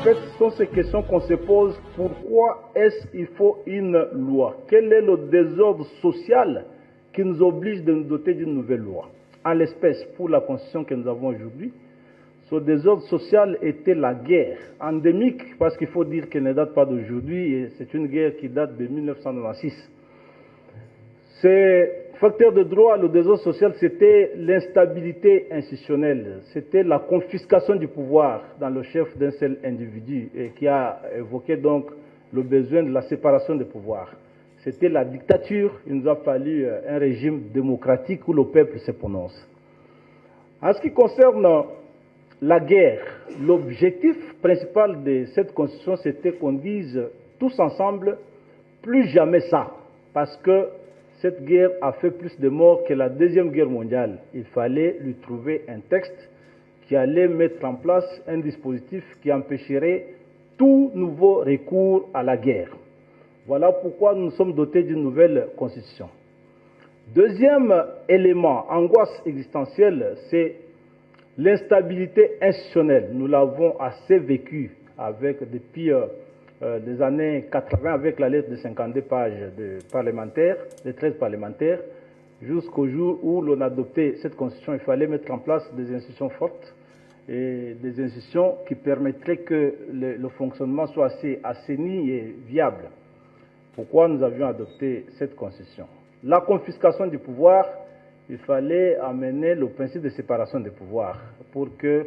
fait, ce sont ces questions qu'on se pose. Pourquoi est-ce qu'il faut une loi? Quel est le désordre social qui nous oblige de nous doter d'une nouvelle loi? En l'espèce, pour la constitution que nous avons aujourd'hui, ce désordre social était la guerre endémique, parce qu'il faut dire qu'elle ne date pas d'aujourd'hui, et c'est une guerre qui date de 1996. Ces facteurs de droit, le désordre social, c'était l'instabilité institutionnelle, c'était la confiscation du pouvoir dans le chef d'un seul individu, et qui a évoqué donc le besoin de la séparation des pouvoirs. C'était la dictature, il nous a fallu un régime démocratique où le peuple se prononce. En ce qui concerne la guerre, l'objectif principal de cette constitution, c'était qu'on dise tous ensemble, plus jamais ça, parce que cette guerre a fait plus de morts que la Deuxième Guerre mondiale. Il fallait lui trouver un texte qui allait mettre en place un dispositif qui empêcherait tout nouveau recours à la guerre. Voilà pourquoi nous sommes dotés d'une nouvelle constitution. Deuxième élément, angoisse existentielle, c'est l'instabilité institutionnelle. Nous l'avons assez vécu depuis les années 80 avec la lettre de 52 pages de 13 parlementaires, jusqu'au jour où l'on a adopté cette constitution. Il fallait mettre en place des institutions fortes et des institutions qui permettraient que le fonctionnement soit assez assaini et viable. Pourquoi nous avions adopté cette constitution? La confiscation du pouvoir, il fallait amener le principe de séparation des pouvoirs pour que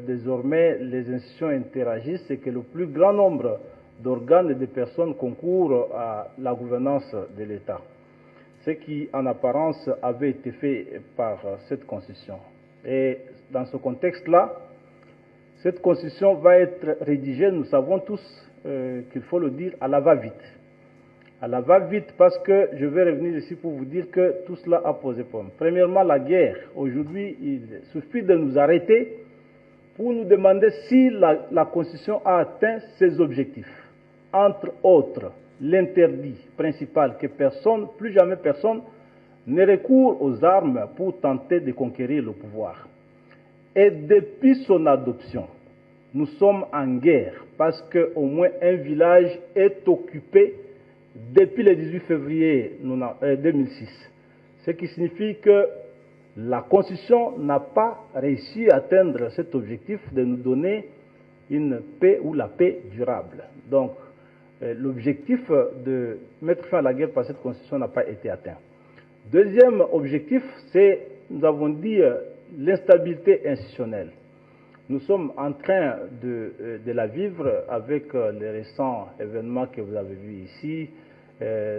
désormais les institutions interagissent et que le plus grand nombre d'organes et de personnes concourent à la gouvernance de l'État. Ce qui en apparence avait été fait par cette constitution. Et dans ce contexte-là, cette constitution va être rédigée, nous savons tous qu'il faut le dire, à la va-vite. À la va-vite, parce que je vais revenir ici pour vous dire que tout cela a posé problème. Premièrement, la guerre. Aujourd'hui, il suffit de nous arrêter pour nous demander si la Constitution a atteint ses objectifs. Entre autres, l'interdit principal que personne, plus jamais personne, ne recourt aux armes pour tenter de conquérir le pouvoir. Et depuis son adoption, nous sommes en guerre parce qu'au moins un village est occupé depuis le 18 février 2006. Ce qui signifie que la Constitution n'a pas réussi à atteindre cet objectif de nous donner une paix ou la paix durable. Donc, l'objectif de mettre fin à la guerre par cette Constitution n'a pas été atteint. Deuxième objectif, c'est, nous avons dit, l'instabilité institutionnelle. Nous sommes en train de la vivre avec les récents événements que vous avez vus ici,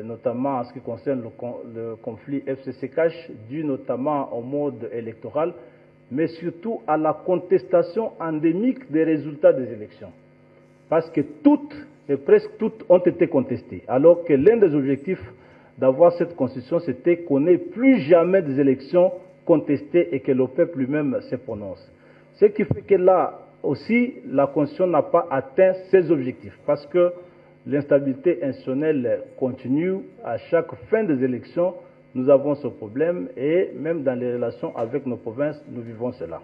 notamment en ce qui concerne le conflit FCC-Cash, dû notamment au mode électoral, mais surtout à la contestation endémique des résultats des élections. Parce que toutes, et presque toutes, ont été contestées. Alors que l'un des objectifs d'avoir cette constitution, c'était qu'on n'ait plus jamais des élections contestées et que le peuple lui-même se prononce. Ce qui fait que là aussi, la constitution n'a pas atteint ses objectifs. Parce que l'instabilité institutionnelle continue. À chaque fin des élections, nous avons ce problème et même dans les relations avec nos provinces, nous vivons cela.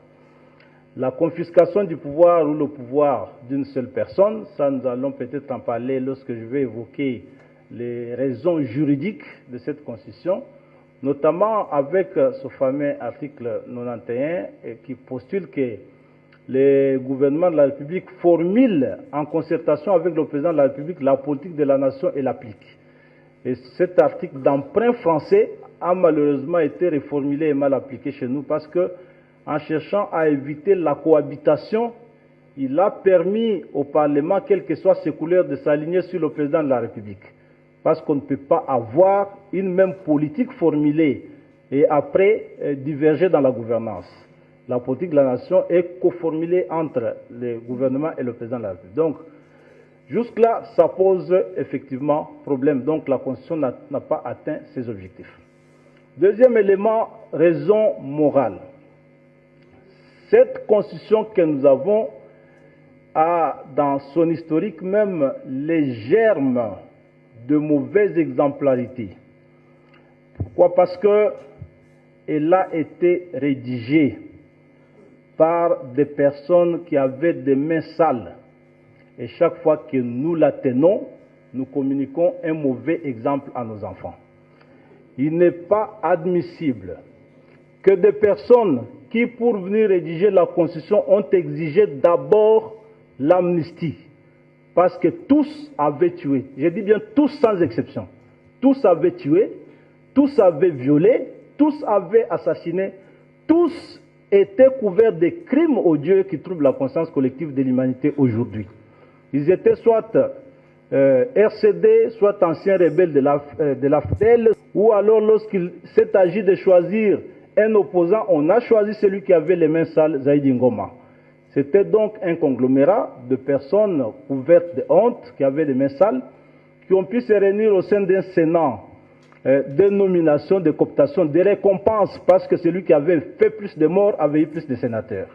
La confiscation du pouvoir ou le pouvoir d'une seule personne, ça nous allons peut-être en parler lorsque je vais évoquer les raisons juridiques de cette constitution, notamment avec ce fameux article 91 qui postule que le gouvernement de la République formule en concertation avec le président de la République la politique de la nation et l'applique. Et cet article d'emprunt français a malheureusement été reformulé et mal appliqué chez nous parce que, en cherchant à éviter la cohabitation, il a permis au Parlement, quelles que soient ses couleurs, de s'aligner sur le président de la République. Parce qu'on ne peut pas avoir une même politique formulée et après diverger dans la gouvernance. La politique de la nation est co-formulée entre le gouvernement et le président de la République. Donc, jusque-là, ça pose effectivement problème. Donc, la Constitution n'a pas atteint ses objectifs. Deuxième élément, raison morale. Cette Constitution que nous avons a dans son historique même les germes de mauvaise exemplarité. Pourquoi? Parce qu'elle a été rédigée par des personnes qui avaient des mains sales Et chaque fois que nous la tenons, nous communiquons un mauvais exemple à nos enfants. Il n'est pas admissible que des personnes qui, pour venir rédiger la Constitution, ont exigé d'abord l'amnistie. Parce que tous avaient tué. Je dis bien tous sans exception. Tous avaient tué, tous avaient violé, tous avaient assassiné, tous étaient couverts des crimes odieux qui troublent la conscience collective de l'humanité aujourd'hui. Ils étaient soit RCD, soit anciens rebelles de la FDL, ou alors lorsqu'il s'est agi de choisir un opposant, on a choisi celui qui avait les mains sales, Zaïdi Ngoma. C'était donc un conglomérat de personnes couvertes de honte, qui avaient les mains sales, qui ont pu se réunir au sein d'un Sénat de nominations, de cooptation, de récompenses, parce que celui qui avait fait plus de morts avait eu plus de sénateurs.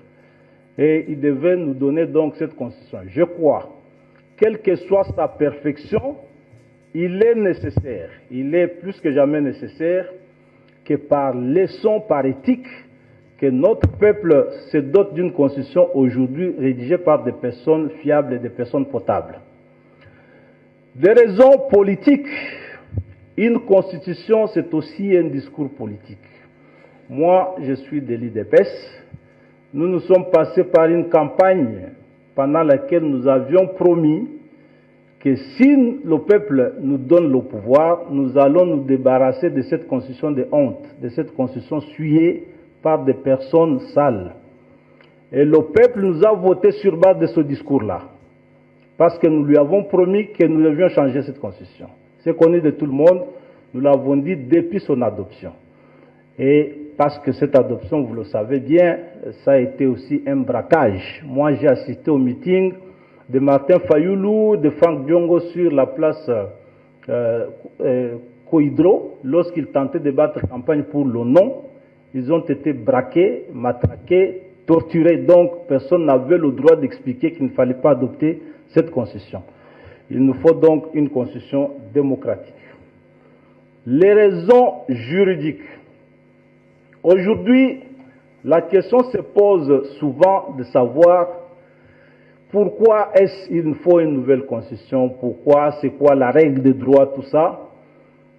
Et il devait nous donner donc cette constitution. Je crois, quelle que soit sa perfection, il est nécessaire, il est plus que jamais nécessaire que par leçon, par éthique, que notre peuple se dote d'une constitution aujourd'hui rédigée par des personnes fiables et des personnes potables. Des raisons politiques, une constitution c'est aussi un discours politique. Moi, je suis de l'IDPS. Nous nous sommes passés par une campagne pendant laquelle nous avions promis que si le peuple nous donne le pouvoir, nous allons nous débarrasser de cette constitution de honte, de cette constitution souillée par des personnes sales. Et le peuple nous a voté sur base de ce discours-là, parce que nous lui avons promis que nous devions changer cette constitution. C'est connu de tout le monde, nous l'avons dit depuis son adoption. Et parce que cette adoption, vous le savez bien, ça a été aussi un braquage. Moi, j'ai assisté au meeting de Martin Fayoulou, de Franck Diongo sur la place Koidro, lorsqu'ils tentaient de battre campagne pour le non. Ils ont été braqués, matraqués, torturés. Donc, personne n'avait le droit d'expliquer qu'il ne fallait pas adopter cette constitution. Il nous faut donc une constitution démocratique. Les raisons juridiques. Aujourd'hui, la question se pose souvent de savoir pourquoi est-ce qu'il nous faut une nouvelle constitution, pourquoi, c'est quoi la règle de droit, tout ça.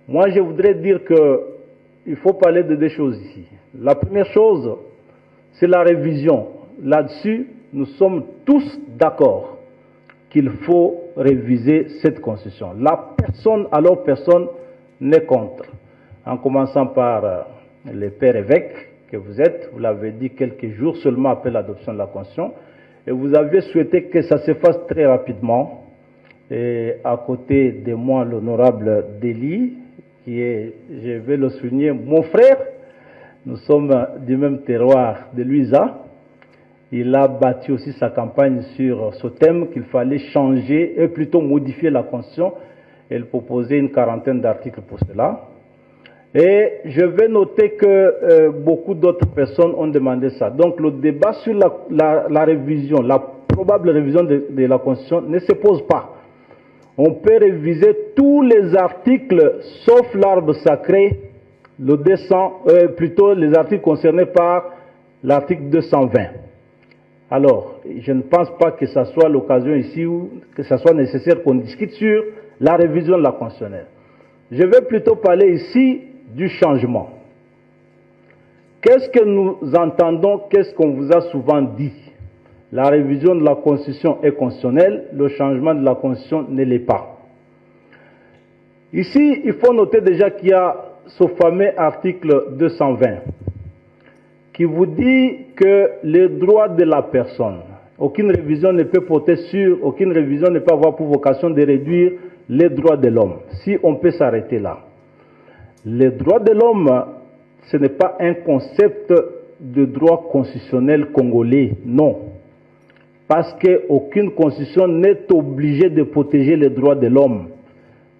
Moi, je voudrais dire qu'il faut parler de deux choses ici. La première chose, c'est la révision. Là-dessus, nous sommes tous d'accord qu'il faut réviser cette constitution. Alors personne n'est contre. En commençant par les pères évêques que vous êtes, vous l'avez dit quelques jours seulement après l'adoption de la constitution, et vous aviez souhaité que ça se fasse très rapidement. Et à côté de moi, l'honorable Deli, qui est, je vais le souligner, mon frère, nous sommes du même terroir de Luisa. Il a bâti aussi sa campagne sur ce thème qu'il fallait changer, et plutôt modifier la Constitution. Il proposait une quarantaine d'articles pour cela. Et je vais noter que beaucoup d'autres personnes ont demandé ça. Donc le débat sur la révision, la probable révision de la Constitution ne se pose pas. On peut réviser tous les articles sauf l'arbre sacré, plutôt les articles concernés par l'article 220. Alors, je ne pense pas que ce soit l'occasion ici ou que ce soit nécessaire qu'on discute sur la révision de la Constitution. Je vais plutôt parler ici du changement. Qu'est-ce que nous entendons, qu'est-ce qu'on vous a souvent dit? La révision de la Constitution est constitutionnelle, le changement de la Constitution ne l'est pas. Ici, il faut noter déjà qu'il y a ce fameux article 220 qui vous dit que les droits de la personne, aucune révision ne peut porter sur, aucune révision ne peut avoir pour vocation de réduire les droits de l'homme. Si on peut s'arrêter là. Les droits de l'homme, ce n'est pas un concept de droit constitutionnel congolais, non. Parce qu'aucune constitution n'est obligée de protéger les droits de l'homme.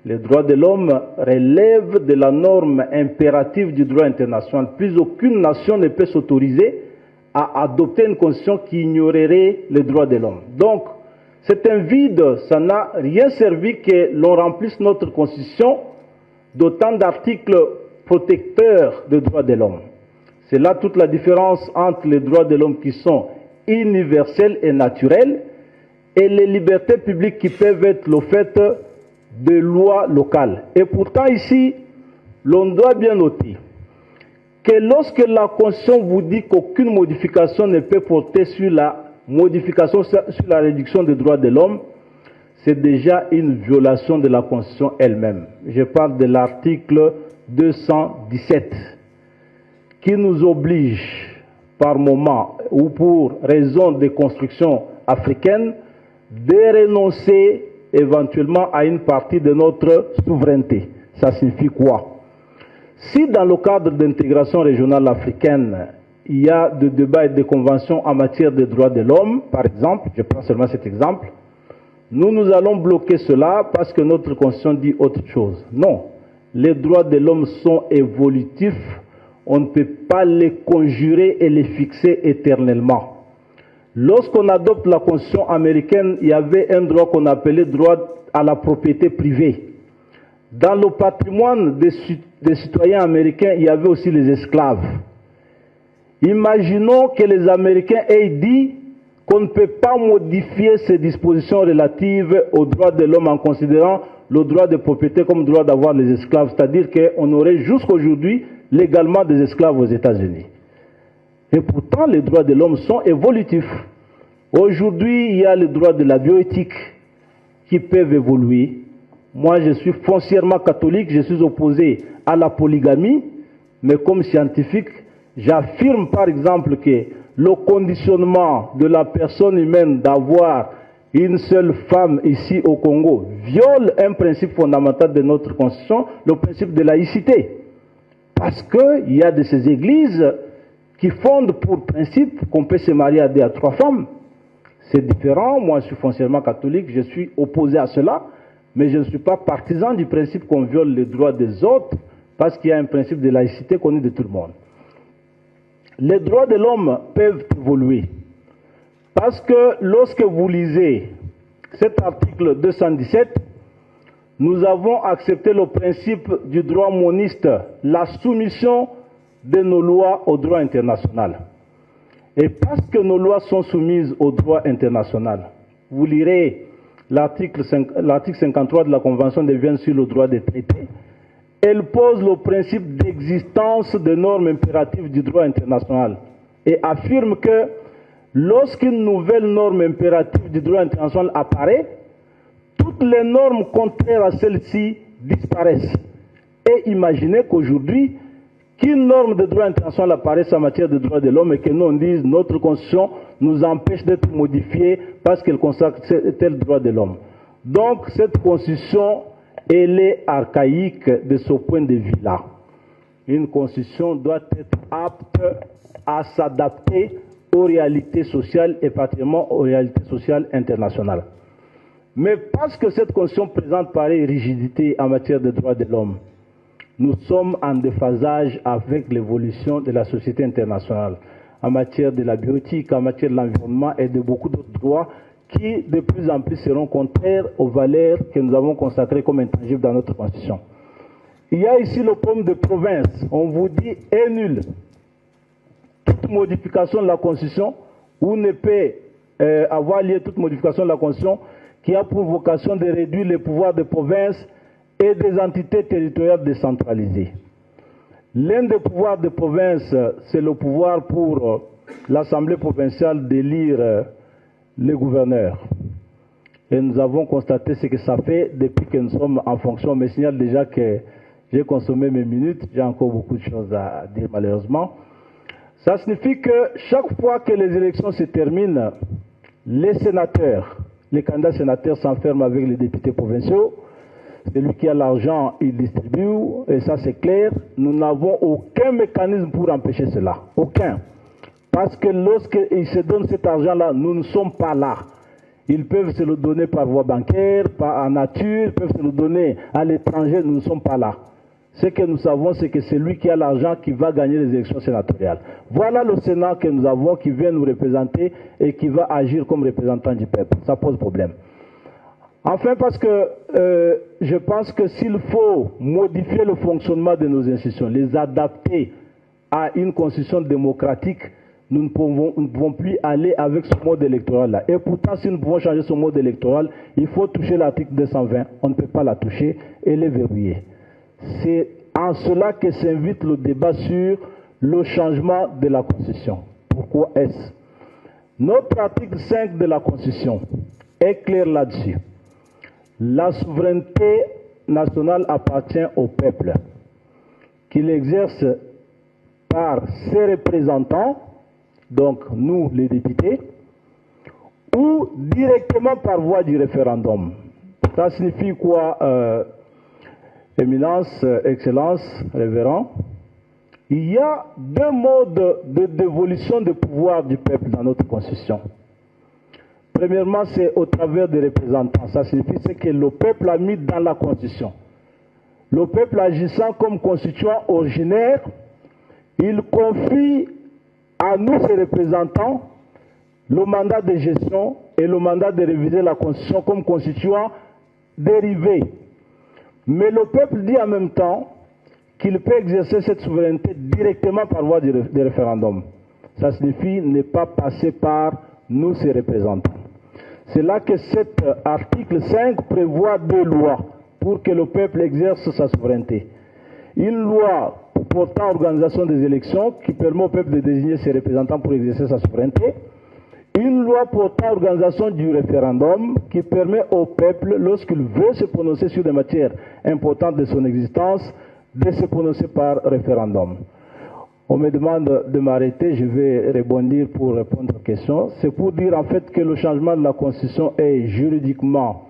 Les droits de l'homme relèvent de la norme impérative du droit international. Plus aucune nation ne peut s'autoriser à adopter une constitution qui ignorerait les droits de l'homme. Donc, c'est un vide, ça n'a rien servi que l'on remplisse notre constitution d'autant d'articles protecteurs des droits de l'homme. C'est là toute la différence entre les droits de l'homme qui sont universels et naturels et les libertés publiques qui peuvent être le fait de lois locales. Et pourtant ici, l'on doit bien noter que lorsque la Constitution vous dit qu'aucune modification ne peut porter sur la modification, sur la réduction des droits de l'homme, c'est déjà une violation de la Constitution elle-même. Je parle de l'article 217 qui nous oblige par moment ou pour raison de construction africaine de renoncer éventuellement à une partie de notre souveraineté. Ça signifie quoi? Si dans le cadre d'intégration régionale africaine, il y a des débats et des conventions en matière de droits de l'homme, par exemple, je prends seulement cet exemple, nous allons bloquer cela parce que notre Constitution dit autre chose. Non, les droits de l'homme sont évolutifs, on ne peut pas les conjurer et les fixer éternellement. Lorsqu'on adopte la Constitution américaine, il y avait un droit qu'on appelait droit à la propriété privée. Dans le patrimoine des citoyens américains, il y avait aussi les esclaves. Imaginons que les Américains aient dit qu'on ne peut pas modifier ces dispositions relatives aux droits de l'homme en considérant le droit de propriété comme droit d'avoir les esclaves. C'est-à-dire qu'on aurait jusqu'aujourd'hui légalement des esclaves aux États-Unis. Et pourtant, les droits de l'homme sont évolutifs. Aujourd'hui, il y a les droits de la bioéthique qui peuvent évoluer. Moi, je suis foncièrement catholique, je suis opposé à la polygamie, mais comme scientifique, j'affirme par exemple que le conditionnement de la personne humaine d'avoir une seule femme ici au Congo viole un principe fondamental de notre Constitution, le principe de laïcité. Parce qu'il y a de ces églises qui fondent pour principe qu'on peut se marier à 2 à 3 femmes. C'est différent, moi je suis foncièrement catholique, je suis opposé à cela, mais je ne suis pas partisan du principe qu'on viole les droits des autres, parce qu'il y a un principe de laïcité connu de tout le monde. Les droits de l'homme peuvent évoluer, parce que lorsque vous lisez cet article 217, nous avons accepté le principe du droit moniste, la soumission de nos lois au droit international. Et parce que nos lois sont soumises au droit international, vous lirez l'article 53 de la Convention de Vienne sur le droit des traités, elle pose le principe d'existence des normes impératives du droit international et affirme que lorsqu'une nouvelle norme impérative du droit international apparaît, toutes les normes contraires à celle-ci disparaissent. Et imaginez qu'aujourd'hui, qu'une norme de droit international apparaisse en matière de droits de l'homme et que nous on dise notre Constitution nous empêche d'être modifiée parce qu'elle consacre tel droit de l'homme. Donc cette Constitution, elle est archaïque de ce point de vue-là. Une Constitution doit être apte à s'adapter aux réalités sociales et particulièrement aux réalités sociales internationales. Mais parce que cette Constitution présente pareille rigidité en matière de droits de l'homme, nous sommes en déphasage avec l'évolution de la société internationale, en matière de la bioéthique, en matière de l'environnement et de beaucoup d'autres droits qui de plus en plus seront contraires aux valeurs que nous avons consacrées comme intangibles dans notre Constitution. Il y a ici le problème de province. On vous dit est nul. Toute modification de la Constitution, ou ne peut avoir lieu toute modification de la Constitution qui a pour vocation de réduire les pouvoirs des provinces et des entités territoriales décentralisées. L'un des pouvoirs des provinces, c'est le pouvoir pour l'Assemblée provinciale d'élire les gouverneurs. Et nous avons constaté ce que ça fait depuis que nous sommes en fonction. Mais je signale déjà que j'ai consommé mes minutes, j'ai encore beaucoup de choses à dire malheureusement. Ça signifie que chaque fois que les élections se terminent, les sénateurs, les candidats sénateurs s'enferment avec les députés provinciaux. Celui qui a l'argent, il distribue, et ça c'est clair. Nous n'avons aucun mécanisme pour empêcher cela. Aucun. Parce que lorsqu'ils se donnent cet argent-là, nous ne sommes pas là. Ils peuvent se le donner par voie bancaire, en nature, ils peuvent se le donner à l'étranger, nous ne sommes pas là. Ce que nous savons, c'est que c'est lui qui a l'argent qui va gagner les élections sénatoriales. Voilà le Sénat que nous avons qui vient nous représenter et qui va agir comme représentant du peuple. Ça pose problème. Enfin, parce que je pense que s'il faut modifier le fonctionnement de nos institutions, les adapter à une constitution démocratique, nous ne pouvons plus aller avec ce mode électoral-là. Et pourtant, si nous pouvons changer ce mode électoral, il faut toucher l'article 220. On ne peut pas la toucher et les verrouiller. C'est en cela que s'invite le débat sur le changement de la Constitution. Pourquoi est-ce? Notre article 5 de la Constitution est clair là-dessus. La souveraineté nationale appartient au peuple, qu'il exerce par ses représentants, donc nous les députés, ou directement par voie du référendum. Ça signifie quoi, Éminence, Excellence, Révérend? Il y a deux modes de dévolution de pouvoir du peuple dans notre Constitution. Premièrement, c'est au travers des représentants. Ça signifie ce que le peuple a mis dans la Constitution. Le peuple agissant comme constituant originaire, il confie à nous, ses représentants, le mandat de gestion et le mandat de réviser la Constitution comme constituant dérivé. Mais le peuple dit en même temps qu'il peut exercer cette souveraineté directement par voie de référendum. Ça signifie ne pas passer par nous, ses représentants. C'est là que cet article 5 prévoit deux lois pour que le peuple exerce sa souveraineté. Une loi portant organisation des élections qui permet au peuple de désigner ses représentants pour exercer sa souveraineté. Une loi portant organisation du référendum qui permet au peuple, lorsqu'il veut se prononcer sur des matières importantes de son existence, de se prononcer par référendum. On me demande de m'arrêter, je vais rebondir pour répondre aux questions. C'est pour dire en fait que le changement de la Constitution est juridiquement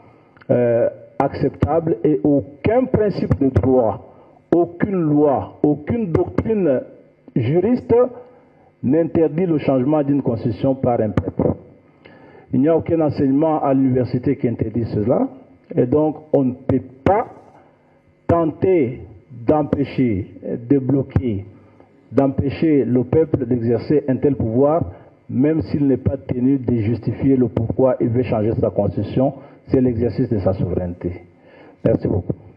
acceptable et aucun principe de droit, aucune loi, aucune doctrine juriste n'interdit le changement d'une Constitution par un peuple. Il n'y a aucun enseignement à l'université qui interdit cela et donc on ne peut pas tenter d'empêcher, de bloquer, d'empêcher le peuple d'exercer un tel pouvoir, même s'il n'est pas tenu de justifier le pourquoi il veut changer sa constitution, c'est l'exercice de sa souveraineté. Merci beaucoup.